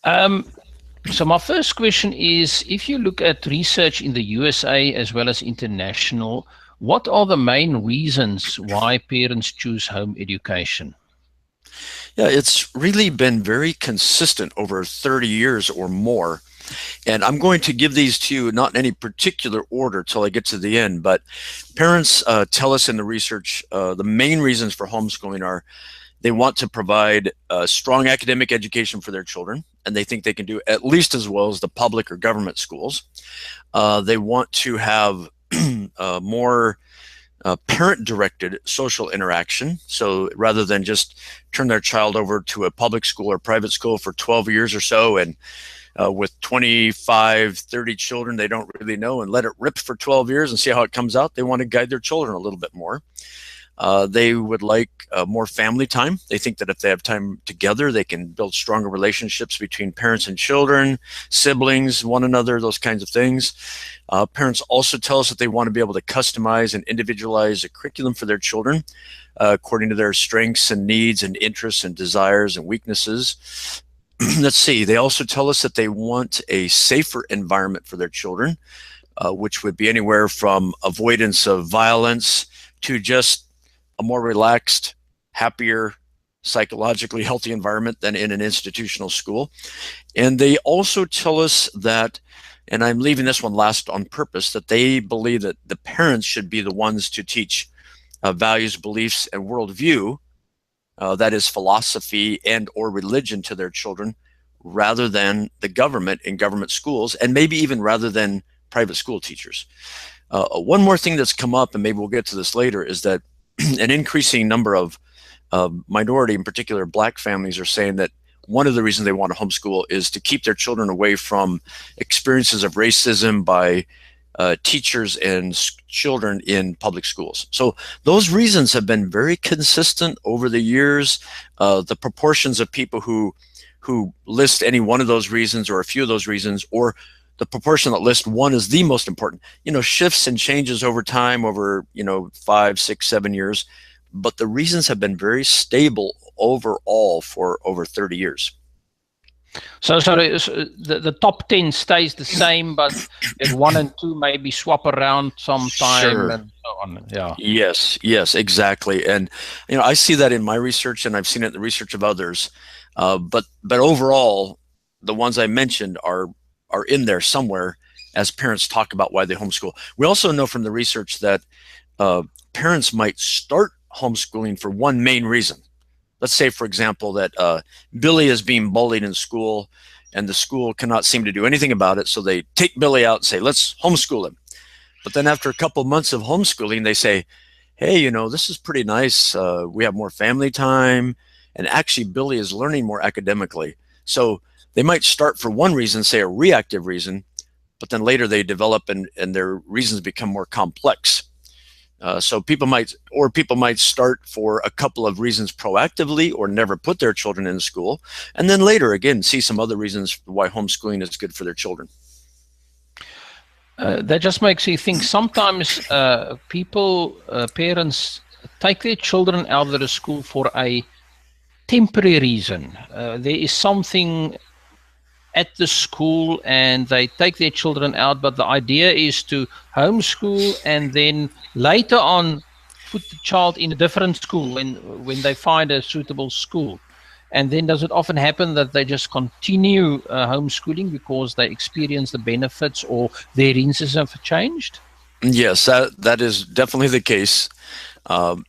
Um, so my first question is, if you look at research in the USA as well as international, what are the main reasons why parents choose home education? Yeah, it's really been very consistent over 30 years or more. And I'm going to give these to you not in any particular order till I get to the end, but parents tell us in the research the main reasons for homeschooling are they want to provide a strong academic education for their children, and they think they can do at least as well as the public or government schools. They want to have more parent-directed social interaction. So rather than just turn their child over to a public school or private school for 12 years or so, and with 25, 30 children they don't really know, and let it rip for 12 years and see how it comes out, they want to guide their children a little bit more. They would like more family time. They think that if they have time together, they can build stronger relationships between parents and children, siblings, one another, those kinds of things. Parents also tell us that they want to be able to customize and individualize a curriculum for their children according to their strengths and needs and interests and desires and weaknesses. Let's see. They also tell us that they want a safer environment for their children, which would be anywhere from avoidance of violence to just a more relaxed, happier, psychologically healthy environment than in an institutional school. And they also tell us that, and I'm leaving this one last on purpose, that they believe that the parents should be the ones to teach values, beliefs, and worldview, that is philosophy and or religion, to their children, rather than the government in government schools, and maybe even rather than private school teachers. One more thing that's come up, and maybe we'll get to this later, is that an increasing number of minority, in particular black families, are saying that one of the reasons they want to homeschool is to keep their children away from experiences of racism by teachers and children in public schools. So those reasons have been very consistent over the years. The proportions of people who list any one of those reasons or a few of those reasons, or the proportion that list one is the most important, shifts and changes over time, over 5, 6, 7 years, but the reasons have been very stable overall for over 30 years. So the top 10 stays the same, but if 1 and 2 maybe swap around sometime Sure. and so on. Yeah. Yes, exactly. And I see that in my research, and I've seen it in the research of others. But overall, the ones I mentioned are in there somewhere as parents talk about why they homeschool. We also know from the research that parents might start homeschooling for one main reason. Let's say, for example, that Billy is being bullied in school and the school cannot seem to do anything about it. So they take Billy out and say, let's homeschool him. But then after a couple of months of homeschooling, they say, hey, this is pretty nice. We have more family time. And actually, Billy is learning more academically. So they might start for one reason, say a reactive reason, but then later they develop and their reasons become more complex. So people might start for a couple of reasons proactively or never put their children in school, and then later again see some other reasons why homeschooling is good for their children. That just makes you think. Sometimes parents take their children out of the school for a temporary reason. There is something at the school and they take their children out, but the idea is to homeschool and then later on put the child in a different school when they find a suitable school. And then does it often happen that they just continue homeschooling because they experience the benefits or their interests have changed? Yes, that is definitely the case.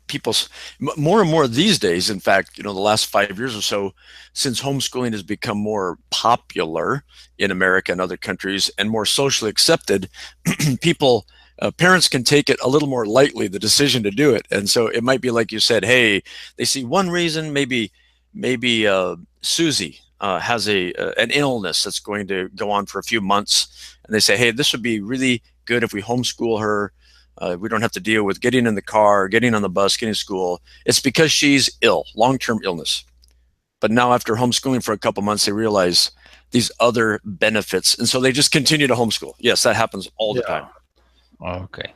People more and more these days, in fact, the last 5 years or so, since homeschooling has become more popular in America and other countries and more socially accepted, parents can take it a little more lightly, the decision to do it. And so it might be like you said, hey, they see one reason, maybe Susie has an illness that's going to go on for a few months, and they say, hey, this would be really good if we homeschool her. We don't have to deal with getting in the car, getting on the bus, getting to school. It's because she's ill, long-term illness. But now after homeschooling for a couple months, they realize these other benefits. And so they just continue to homeschool. Yes, that happens all the time. Okay.